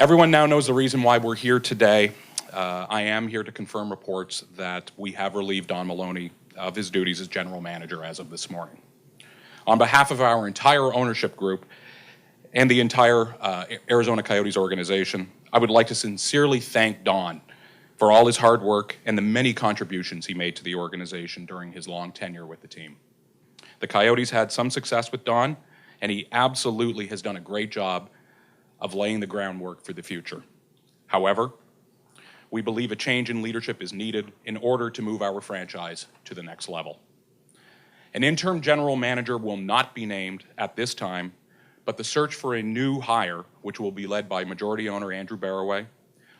Everyone now knows the reason why we're here today. I am here to confirm reports that we have relieved Don Maloney of his duties as general manager as of this morning. On behalf of our entire ownership group and the entire Arizona Coyotes organization, I would like to sincerely thank Don for all his hard work and the many contributions he made to the organization during his long tenure with the team. The Coyotes had some success with Don, and he absolutely has done a great job of laying the groundwork for the future. However, we believe a change in leadership is needed in order to move our franchise to the next level. An interim general manager will not be named at this time, but the search for a new hire, which will be led by majority owner Andrew Barraway,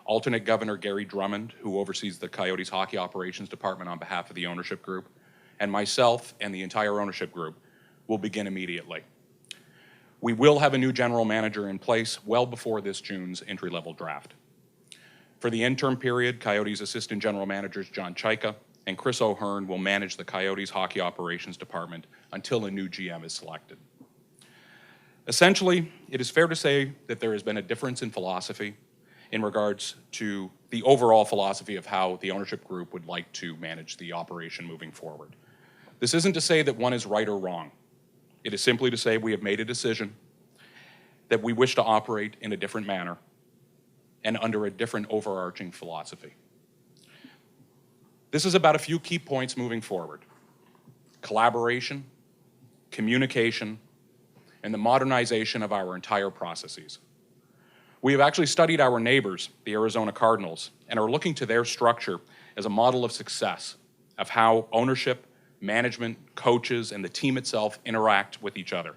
alternate governor Gary Drummond, who oversees the Coyotes hockey operations department on behalf of the ownership group, and myself and the entire ownership group will begin immediately. We will have a new general manager in place well before this June's entry-level draft. For the interim period, Coyotes assistant general managers John Chaika and Chris O'Hearn will manage the Coyotes hockey operations department until a new GM is selected. Essentially, it is fair to say that there has been a difference in philosophy in regards to the overall philosophy of how the ownership group would like to manage the operation moving forward. This isn't to say that one is right or wrong. It is simply to say we have made a decision that we wish to operate in a different manner and under a different overarching philosophy. This is about a few key points moving forward: collaboration, communication, and the modernization of our entire processes. We have actually studied our neighbors, the Arizona Cardinals, and are looking to their structure as a model of success of how ownership, management, coaches, and the team itself interact with each other.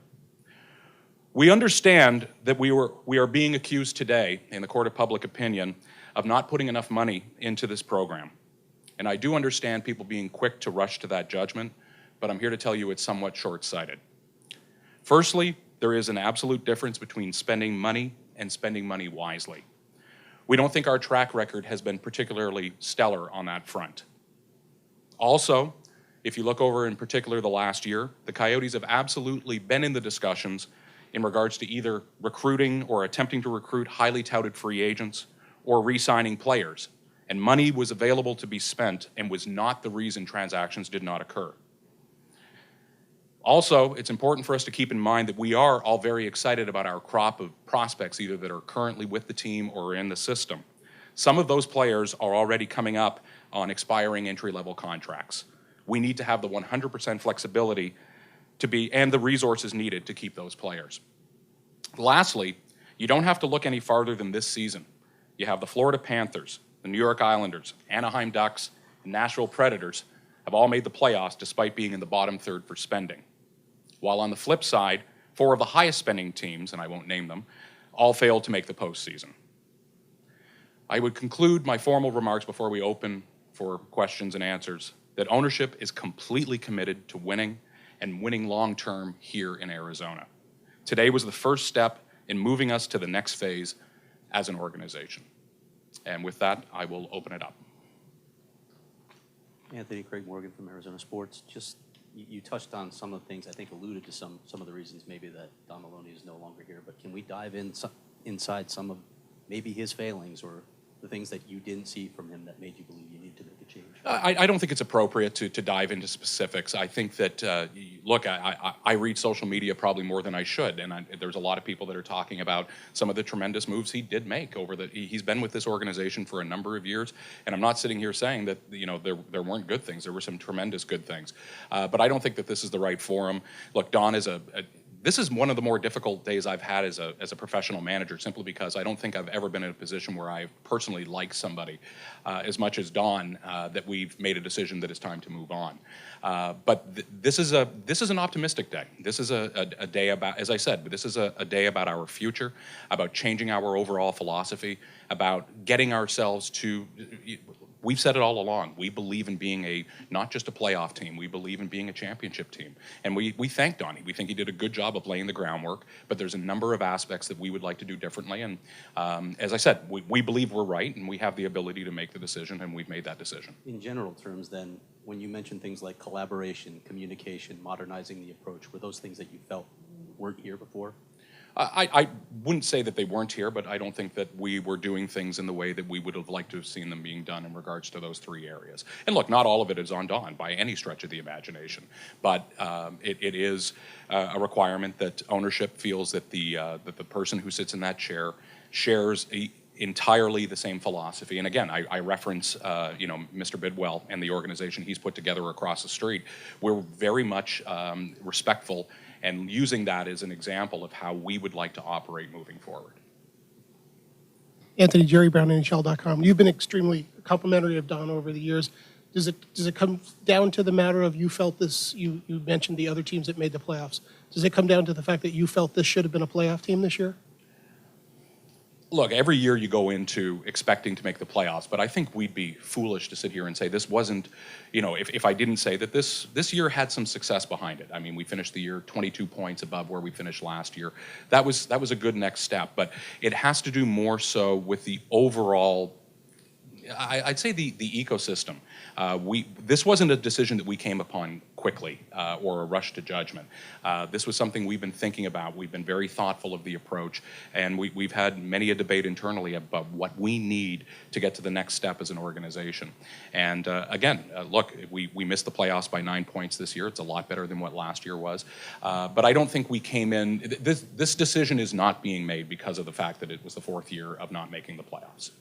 We understand that we are being accused today in the court of public opinion of not putting enough money into this program. And I do understand people being quick to rush to that judgment, but I'm here to tell you it's somewhat short-sighted. Firstly, there is an absolute difference between spending money and spending money wisely. We don't think our track record has been particularly stellar on that front. Also, if you look over in particular the last year, the Coyotes have absolutely been in the discussions in regards to either recruiting or attempting to recruit highly touted free agents or re-signing players. And money was available to be spent and was not the reason transactions did not occur. Also, it's important for us to keep in mind that we are all very excited about our crop of prospects, either that are currently with the team or in the system. Some of those players are already coming up on expiring contracts. We need to have the 100% flexibility and the resources needed to keep those players. Lastly, you don't have to look any farther than this season. You have the Florida Panthers, the New York Islanders, Anaheim Ducks, and Nashville Predators have all made the playoffs despite being in the bottom third for spending. While on the flip side, 4 of the highest spending teams, and I won't name them, all failed to make the postseason. I would conclude my formal remarks before we open for questions and answers that ownership is completely committed to winning and winning long-term here in Arizona. Today was the first step in moving us to the next phase as an organization. And with that, I will open it up. Anthony Craig Morgan from Arizona Sports. Just, you touched on some of the things, I think alluded to some of the reasons maybe that Don Maloney is no longer here, but can we dive inside some of maybe his failings or the things that you didn't see from him that made you believe you need to make a change? I don't think it's appropriate to dive into specifics. I think that, look, I read social media probably more than I should, and there's a lot of people that are talking about some of the tremendous moves he did make he's been with this organization for a number of years, and I'm not sitting here saying that, there weren't good things. There were some tremendous good things. But I don't think that this is the right forum. Look, Don is this is one of the more difficult days I've had as a professional manager, simply because I don't think I've ever been in a position where I personally like somebody as much as Don, that we've made a decision that it's time to move on. But this is an optimistic day. This is a day about, as I said, this is a day about our future, about changing our overall philosophy, about getting ourselves to. We've said it all along. We believe in being not just a playoff team. We believe in being a championship team. And we thank Donnie. We think he did a good job of laying the groundwork, but there's a number of aspects that we would like to do differently. And as I said, we believe we're right, and we have the ability to make the decision, and we've made that decision. In general terms, then, when you mention things like collaboration, communication, modernizing the approach, were those things that you felt weren't here before? I wouldn't say that they weren't here, but I don't think that we were doing things in the way that we would have liked to have seen them being done in regards to those three areas. And look, not all of it is on Don by any stretch of the imagination, but it is a requirement that ownership feels that the person who sits in that chair shares entirely the same philosophy. And again, I reference Mr. Bidwell and the organization he's put together across the street. We're very much respectful and using that as an example of how we would like to operate moving forward. Anthony, Jerry Brown, NHL.com. You've been extremely complimentary of Don over the years. Does it come down to the matter of you felt this, you mentioned the other teams that made the playoffs. Does it come down to the fact that you felt this should have been a playoff team this year? Look, every year you go into expecting to make the playoffs, but I think we'd be foolish to sit here and say this wasn't, if I didn't say that this year had some success behind it. I mean, we finished the year 22 points above where we finished last year. That was a good next step, but it has to do more so with the overall, I'd say the ecosystem. This wasn't a decision that we came upon quickly or a rush to judgment. This was something we've been thinking about. We've been very thoughtful of the approach, and we've had many a debate internally about what we need to get to the next step as an organization. And again, look, we missed the playoffs by 9 points this year. It's a lot better than what last year was. But I don't think we came in. This decision is not being made because of the fact that it was the fourth year of not making the playoffs.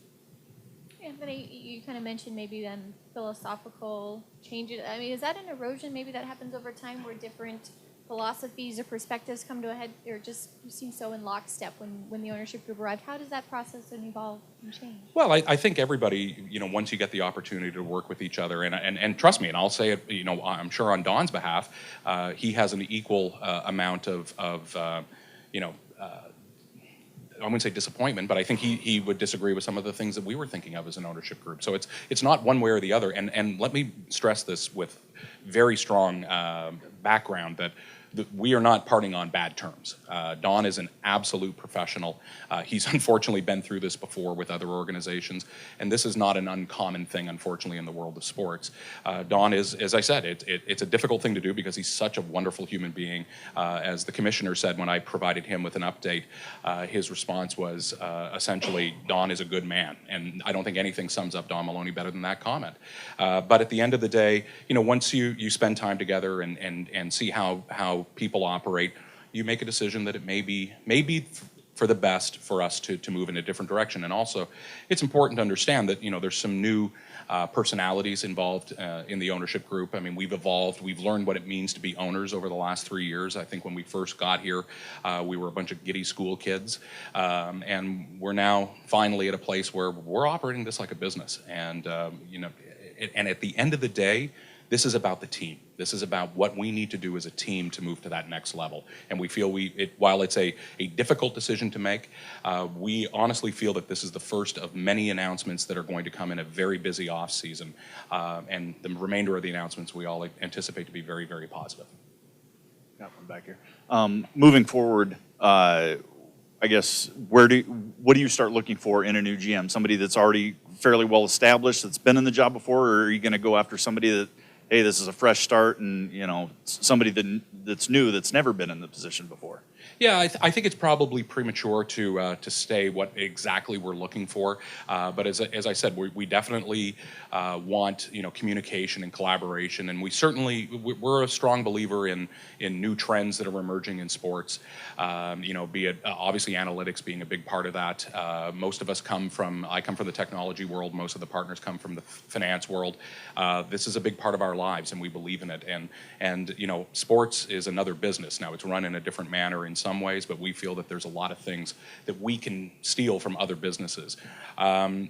Anthony, you kind of mentioned maybe then philosophical changes. I mean, is that an erosion maybe that happens over time where different philosophies or perspectives come to a head, or just you seem so in lockstep when the ownership group arrived? How does that process evolve and change? Well, I think everybody, once you get the opportunity to work with each other, and trust me, and I'll say it, I'm sure on Don's behalf, he has an equal amount of I wouldn't say disappointment, but I think he would disagree with some of the things that we were thinking of as an ownership group. So it's not one way or the other. And let me stress this with very strong background that we are not parting on bad terms. Don is an absolute professional. He's unfortunately been through this before with other organizations, and this is not an uncommon thing, unfortunately, in the world of sports. Don is, as I said, it's a difficult thing to do because he's such a wonderful human being. As the commissioner said when I provided him with an update, his response was essentially, Don is a good man. And I don't think anything sums up Don Maloney better than that comment. But at the end of the day, once you spend time together and see how people operate, you make a decision that it may be for the best for us to move in a different direction. And also, it's important to understand that there's some new personalities involved in the ownership group. I mean, we've evolved. We've learned what it means to be owners over the last 3 years. I think when we first got here, we were a bunch of giddy school kids, and we're now finally at a place where we're operating this like a business. And and at the end of the day, this is about the team. This is about what we need to do as a team to move to that next level. And we feel while it's a difficult decision to make, we honestly feel that this is the first of many announcements that are going to come in a very busy off season. And the remainder of the announcements we all anticipate to be very, very positive. Got one back here. Moving forward, I guess, what do you start looking for in a new GM? Somebody that's already fairly well established, that's been in the job before, or are you going to go after somebody that, hey, this is a fresh start, and somebody that's new, that's never been in the position before? Yeah, I think it's probably premature to say what exactly we're looking for. But as I said, we definitely want communication and collaboration, and we're a strong believer in new trends that are emerging in sports. Be it obviously analytics being a big part of that. Most of us I come from the technology world. Most of the partners come from the finance world. This is a big part of our lives, and we believe in it. And sports is another business. Now it's run in a different manner in some ways, but we feel that there's a lot of things that we can steal from other businesses.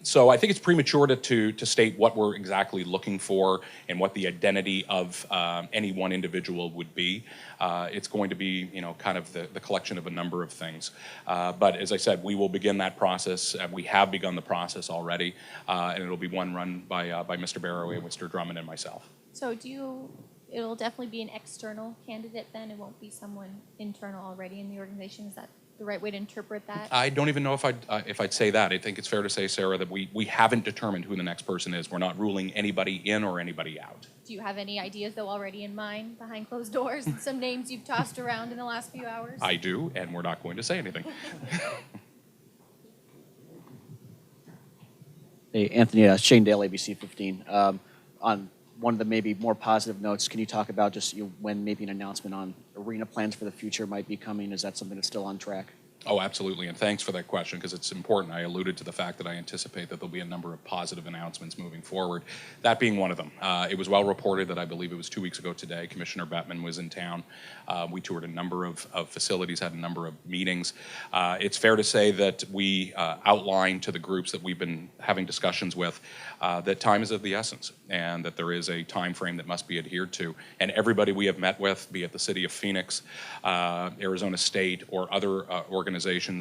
So I think it's premature to state what we're exactly looking for and what the identity of any one individual would be. It's going to be, kind of the collection of a number of things. But as I said, we will begin that process. We have begun the process already, and it'll be one run by Mr. Barrow, Mr. Drummond, and myself. So it'll definitely be an external candidate then? It won't be someone internal already in the organization? Is that the right way to interpret that? I don't even know if I'd say that. I think it's fair to say, Sarah, that we haven't determined who the next person is. We're not ruling anybody in or anybody out. Do you have any ideas, though, already in mind behind closed doors? Some names you've tossed around in the last few hours? I do, and we're not going to say anything. Hey, Anthony, Shane Dale, ABC 15. On one of the maybe more positive notes, can you talk about just when maybe an announcement on arena plans for the future might be coming? Is that something that's still on track? Oh, absolutely, and thanks for that question because it's important. I alluded to the fact that I anticipate that there'll be a number of positive announcements moving forward, that being one of them. It was well reported that I believe it was 2 weeks ago today, Commissioner Bettman was in town. We toured a number of facilities, had a number of meetings. It's fair to say that we outlined to the groups that we've been having discussions with that time is of the essence and that there is a time frame that must be adhered to. And everybody we have met with, be it the City of Phoenix, Arizona State, or other organizations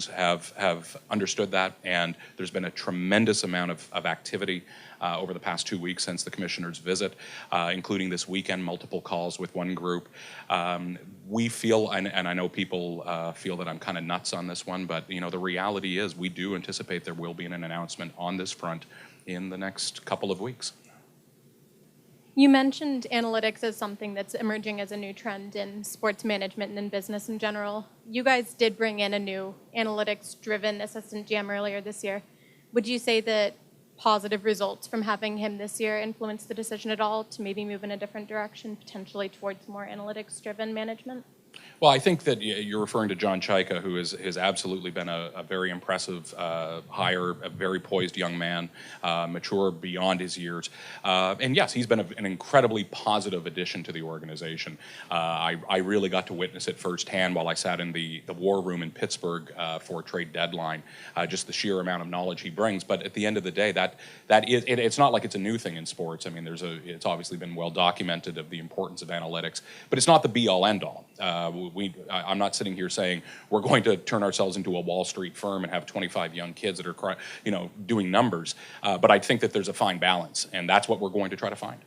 have understood that, and there's been a tremendous amount of activity over the past 2 weeks since the commissioner's visit, including this weekend, multiple calls with one group. We feel, and I know people feel that I'm kind of nuts on this one, but the reality is we do anticipate there will be an announcement on this front in the next couple of weeks. You mentioned analytics as something that's emerging as a new trend in sports management and in business in general. You guys did bring in a new analytics-driven assistant GM earlier this year. Would you say that positive results from having him this year influenced the decision at all to maybe move in a different direction, potentially towards more analytics-driven management? Well, I think that you're referring to John Chaika, who has absolutely been a very impressive hire, a very poised young man, mature beyond his years. And yes, he's been an incredibly positive addition to the organization. I really got to witness it firsthand while I sat in the war room in Pittsburgh for trade deadline, just the sheer amount of knowledge he brings. But at the end of the day, it's not like it's a new thing in sports. I mean, it's obviously been well documented of the importance of analytics, but it's not the be-all, end-all. I'm not sitting here saying we're going to turn ourselves into a Wall Street firm and have 25 young kids that are, doing numbers. But I think that there's a fine balance, and that's what we're going to try to find.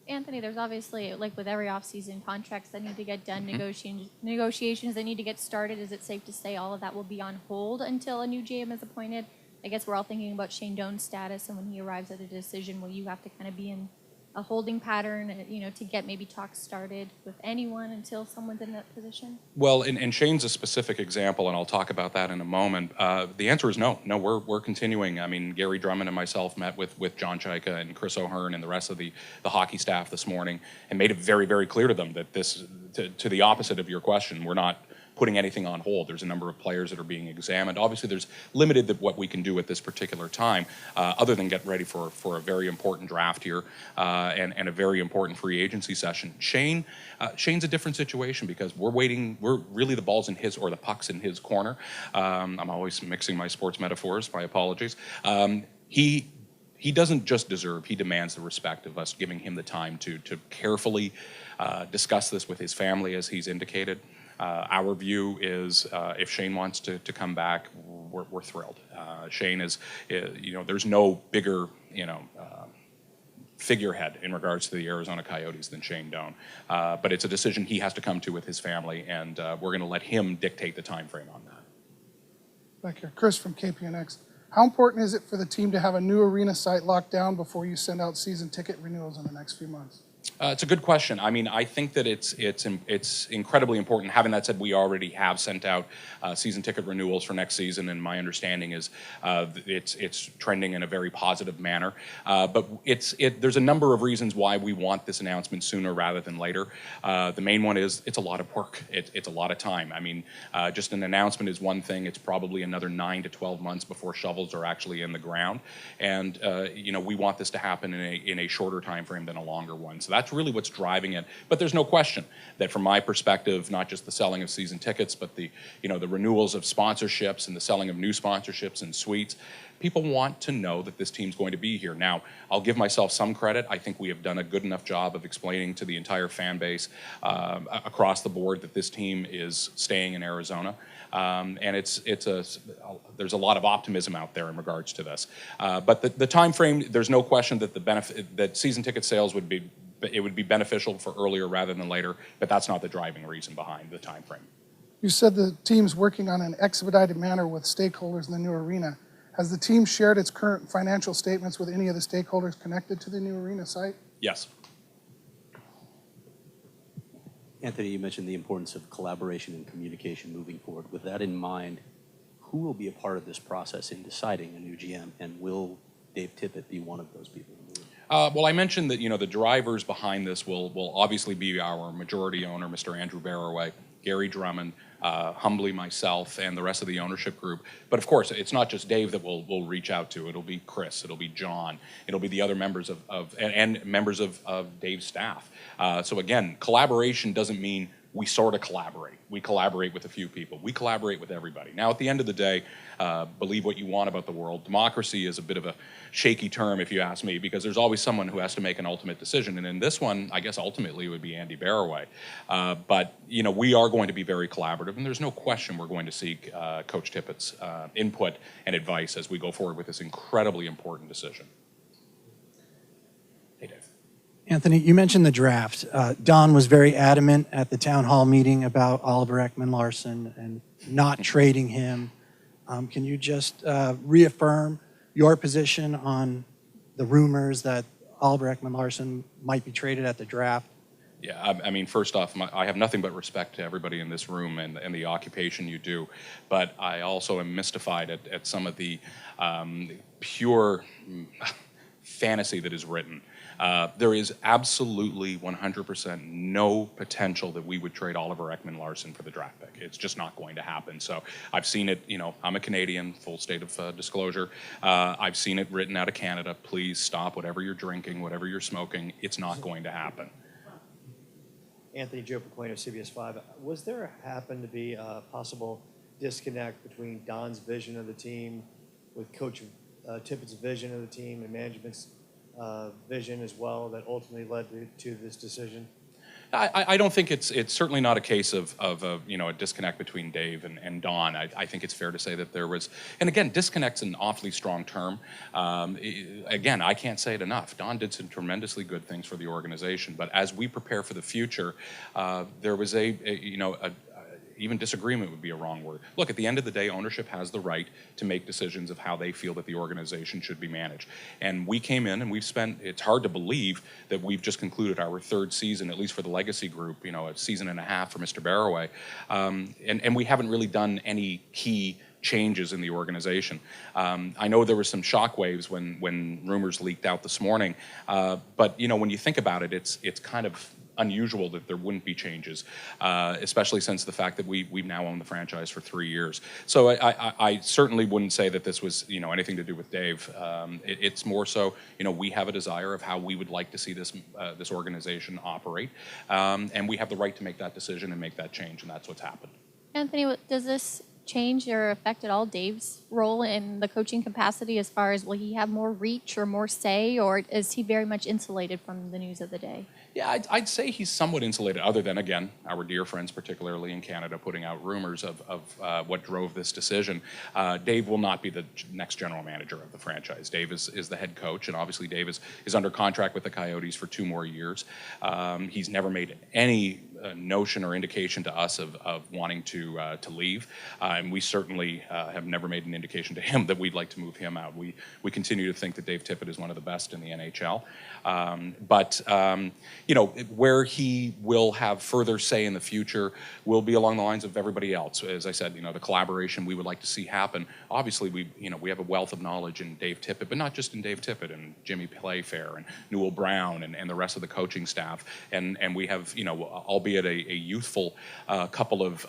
Anthony, there's obviously, like with every offseason, contracts that need to get done, negotiations that need to get started. Is it safe to say all of that will be on hold until a new GM is appointed? I guess we're all thinking about Shane Doan's status, and when he arrives at a decision, will you have to kind of be in a holding pattern, to get maybe talks started with anyone until someone's in that position? Well, and Shane's a specific example, and I'll talk about that in a moment. The answer is no. No, we're continuing. I mean, Gary Drummond and myself met with John Chaika and Chris O'Hearn and the rest of the hockey staff this morning and made it very, very clear to them that this, to the opposite of your question, we're not putting anything on hold. There's a number of players that are being examined. Obviously, there's limited what we can do at this particular time, other than get ready for a very important draft here and a very important free agency session. Shane's a different situation because we're waiting. We're really the ball's in his, or the puck's in his corner. I'm always mixing my sports metaphors. My apologies. He doesn't just deserve, he demands the respect of us giving him the time to carefully discuss this with his family, as he's indicated. Our view is if Shane wants to come back, we're thrilled. Shane is, there's no bigger, figurehead in regards to the Arizona Coyotes than Shane Doan. But it's a decision he has to come to with his family, and we're going to let him dictate the time frame on that. Back here, Chris from KPNX. How important is it for the team to have a new arena site locked down before you send out season ticket renewals in the next few months? It's a good question. I mean, I think that it's incredibly important. Having that said, we already have sent out season ticket renewals for next season, and my understanding is it's trending in a very positive manner. But there's a number of reasons why we want this announcement sooner rather than later. The main one is it's a lot of work. It's a lot of time. I mean, just an announcement is one thing. It's probably another 9 to 12 months before shovels are actually in the ground, and we want this to happen in a shorter time frame than a longer one. So that's really what's driving it. But there's no question that from my perspective, not just the selling of season tickets, but the renewals of sponsorships and the selling of new sponsorships and suites, people want to know that this team's going to be here. Now, I'll give myself some credit. I think we have done a good enough job of explaining to the entire fan base across the board that this team is staying in Arizona. And there's a lot of optimism out there in regards to this. But the time frame, there's no question that that season ticket sales would be beneficial for earlier rather than later, but that's not the driving reason behind the time frame. You said the team's working on an expedited manner with stakeholders in the new arena. Has the team shared its current financial statements with any of the stakeholders connected to the new arena site? Yes. Anthony, you mentioned the importance of collaboration and communication moving forward. With that in mind, who will be a part of this process in deciding a new GM, and will Dave Tippett be one of those people? Well, I mentioned that, the drivers behind this will obviously be our majority owner, Mr. Andrew Barroway, Gary Drummond, humbly myself, and the rest of the ownership group. But of course, it's not just Dave that we'll reach out to. It'll be Chris, it'll be John, it'll be the other members and members of Dave's staff. So again, collaboration doesn't mean we sort of collaborate. We collaborate with a few people. We collaborate with everybody. Now, at the end of the day, believe what you want about the world. Democracy is a bit of a shaky term, if you ask me, because there's always someone who has to make an ultimate decision. And in this one, I guess ultimately it would be Andy Barroway. But, we are going to be very collaborative, and there's no question we're going to seek Coach Tippett's input and advice as we go forward with this incredibly important decision. Hey, Dave. Anthony, you mentioned the draft. Don was very adamant at the town hall meeting about Oliver Ekman-Larsson and not trading him. Can you just reaffirm your position on the rumors that Oliver Ekman-Larsson might be traded at the draft? Yeah, I mean, first off, I have nothing but respect to everybody in this room and the occupation you do, but I also am mystified at some of the pure fantasy that is written. There is absolutely 100% no potential that we would trade Oliver Ekman-Larsson for the draft pick. It's just not going to happen. So I've seen it, I'm a Canadian, full state of disclosure. I've seen it written out of Canada. Please stop whatever you're drinking, whatever you're smoking. It's not going to happen. Anthony Joe Paquino, CBS 5. Was there happen to be a possible disconnect between Don's vision of the team with Coach Tippett's vision of the team and management's vision as well that ultimately led to this decision? I don't think it's certainly not a case of a disconnect between Dave and Don. I think it's fair to say that there was, and again, disconnect's an awfully strong term. Again, I can't say it enough. Don did some tremendously good things for the organization, but as we prepare for the future, there was even disagreement would be a wrong word. Look, at the end of the day, ownership has the right to make decisions of how they feel that the organization should be managed. And we came in and it's hard to believe that we've just concluded our third season, at least for the legacy group, a season and a half for Mr. Barroway. And we haven't really done any key changes in the organization. I know there were some shockwaves when rumors leaked out this morning, but when you think about it, it's kind of unusual that there wouldn't be changes, especially since the fact that we've now owned the franchise for 3 years. So I certainly wouldn't say that this was anything to do with Dave. It's more so we have a desire of how we would like to see this organization operate, and we have the right to make that decision and make that change, and that's what's happened. Anthony, does this change or affect at all Dave's role in the coaching capacity as far as will he have more reach or more say, or is he very much insulated from the news of the day? Yeah, I'd say he's somewhat insulated, other than, again, our dear friends, particularly in Canada, putting out rumors of what drove this decision. Dave will not be the next general manager of the franchise. Dave is the head coach, and obviously Dave is under contract with the Coyotes for 2 more years. He's never made any notion or indication to us of wanting to leave, and we certainly have never made an indication to him that we'd like to move him out. We continue to think that Dave Tippett is one of the best in the NHL, but where he will have further say in the future will be along the lines of everybody else. As I said, the collaboration we would like to see happen. Obviously, we have a wealth of knowledge in Dave Tippett, but not just in Dave Tippett, and Jimmy Playfair and Newell Brown and the rest of the coaching staff, and we have albeit a youthful couple of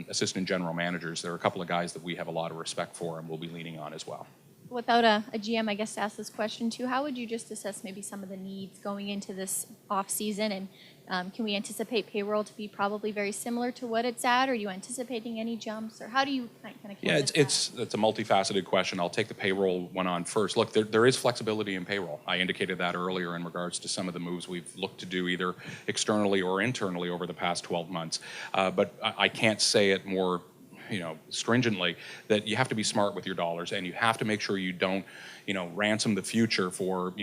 assistant general managers. There are a couple of guys that we have a lot of respect for and we'll be leaning on as well. Without a GM, I guess, to ask this question too, how would you just assess maybe some of the needs going into this off season, and can we anticipate payroll to be probably very similar to what it's at? Are you anticipating any jumps, or how do you kind of? Yeah, it's a multifaceted question. I'll take the payroll one on first. Look, there is flexibility in payroll. I indicated that earlier in regards to some of the moves we've looked to do either externally or internally over the past 12 months. But I can't say it more stringently that you have to be smart with your dollars, and you have to make sure you don't, ransom the future for,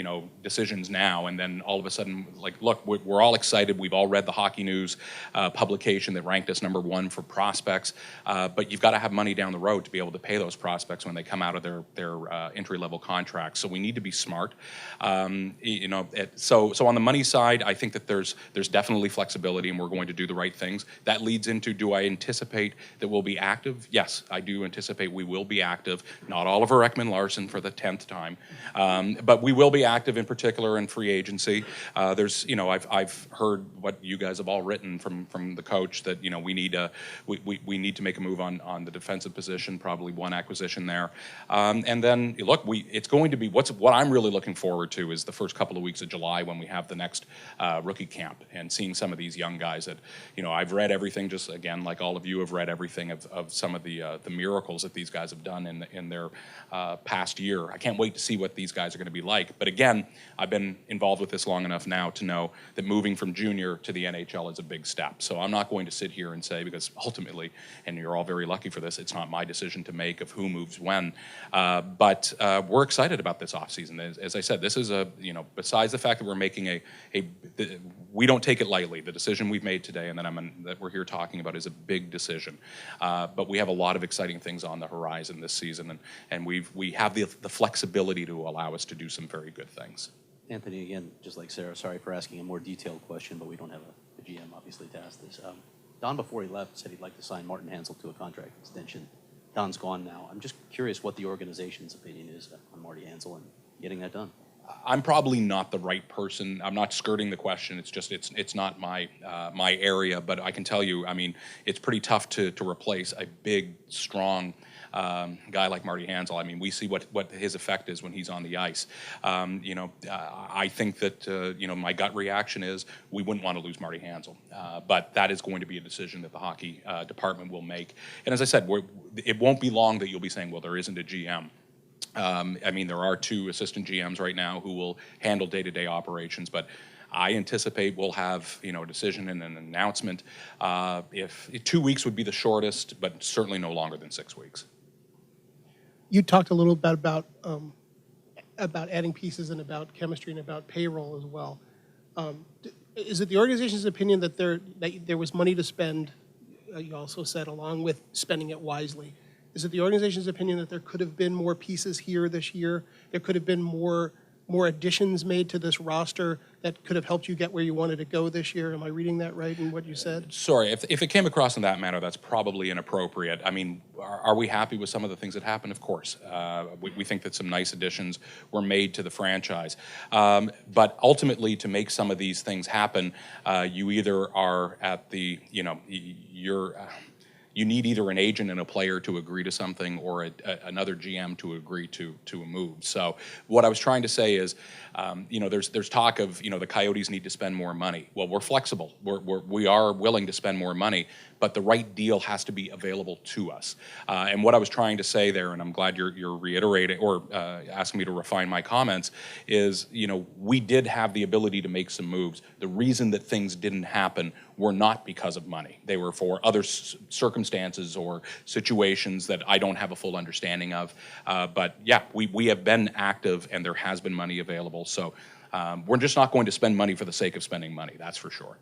decisions now, and then all of a sudden, like, look, we're all excited. We've all read the Hockey News publication that ranked us #1 for prospects, but you've got to have money down the road to be able to pay those prospects when they come out of their entry-level contracts. So we need to be smart. So on the money side, I think that there's definitely flexibility, and we're going to do the right things. That leads into, do I anticipate that we'll be active? Yes, I do anticipate we will be active. Not Oliver Ekman-Larsson for the 10th time, but we will be active in particular in free agency. I've heard what you guys have all written from the coach that we need to make a move on the defensive position, probably one acquisition there, and then look, it's going to be what I'm really looking forward to is the first couple of weeks of July when we have the next rookie camp and seeing some of these young guys that I've read everything, just again like all of you have read everything of some of the miracles that these guys have done in their past year. I can't wait to see what these guys are going to be like. But again, I've been involved with this long enough now to know that moving from junior to the NHL is a big step. So I'm not going to sit here and say, because ultimately, and you're all very lucky for this, it's not my decision to make of who moves when. But we're excited about this offseason. As I said, this is besides the fact that we're making we don't take it lightly. The decision we've made today and that we're here talking about is a big decision. But we have a lot of exciting things on the horizon this season, and we have the flexibility to allow us to do some very good things. Anthony, again, just like Sarah, sorry for asking a more detailed question, but we don't have a GM, obviously, to ask this. Don, before he left, said he'd like to sign Martin Hansel to a contract extension. Don's gone now. I'm just curious what the organization's opinion is on Marty Hansel and getting that done. I'm probably not the right person. I'm not skirting the question. It's just it's not my area. But I can tell you, I mean, it's pretty tough to replace a big, strong guy like Marty Hansel. I mean, we see what his effect is when he's on the ice. I think that my gut reaction is we wouldn't want to lose Marty Hansel, but that is going to be a decision that the hockey department will make. And as I said, it won't be long that you'll be saying, well, there isn't a GM. I mean, there are 2 assistant GMs right now who will handle day-to-day operations, but I anticipate we'll have a decision and an announcement. If 2 weeks would be the shortest, but certainly no longer than 6 weeks. You talked a little bit about adding pieces and about chemistry and about payroll as well. Is it the organization's opinion that there was money to spend? You also said along with spending it wisely. Is it the organization's opinion that there could have been more pieces here this year? There could have been more additions made to this roster that could have helped you get where you wanted to go this year? Am I reading that right in what you said? Sorry, if it came across in that manner, that's probably inappropriate. I mean, are we happy with some of the things that happened? Of course. We think that some nice additions were made to the franchise. But ultimately, to make some of these things happen, you either are at the, you need either an agent and a player to agree to something or another GM to agree to a move. So what I was trying to say is, there's talk of, the Coyotes need to spend more money. Well, we're flexible. We are willing to spend more money, but the right deal has to be available to us. And what I was trying to say there, and I'm glad you're reiterating or asking me to refine my comments, is, we did have the ability to make some moves. The reason that things didn't happen were not because of money. They were for other circumstances or situations that I don't have a full understanding of. But yeah, we have been active and there has been money available. So we're just not going to spend money for the sake of spending money, that's for sure.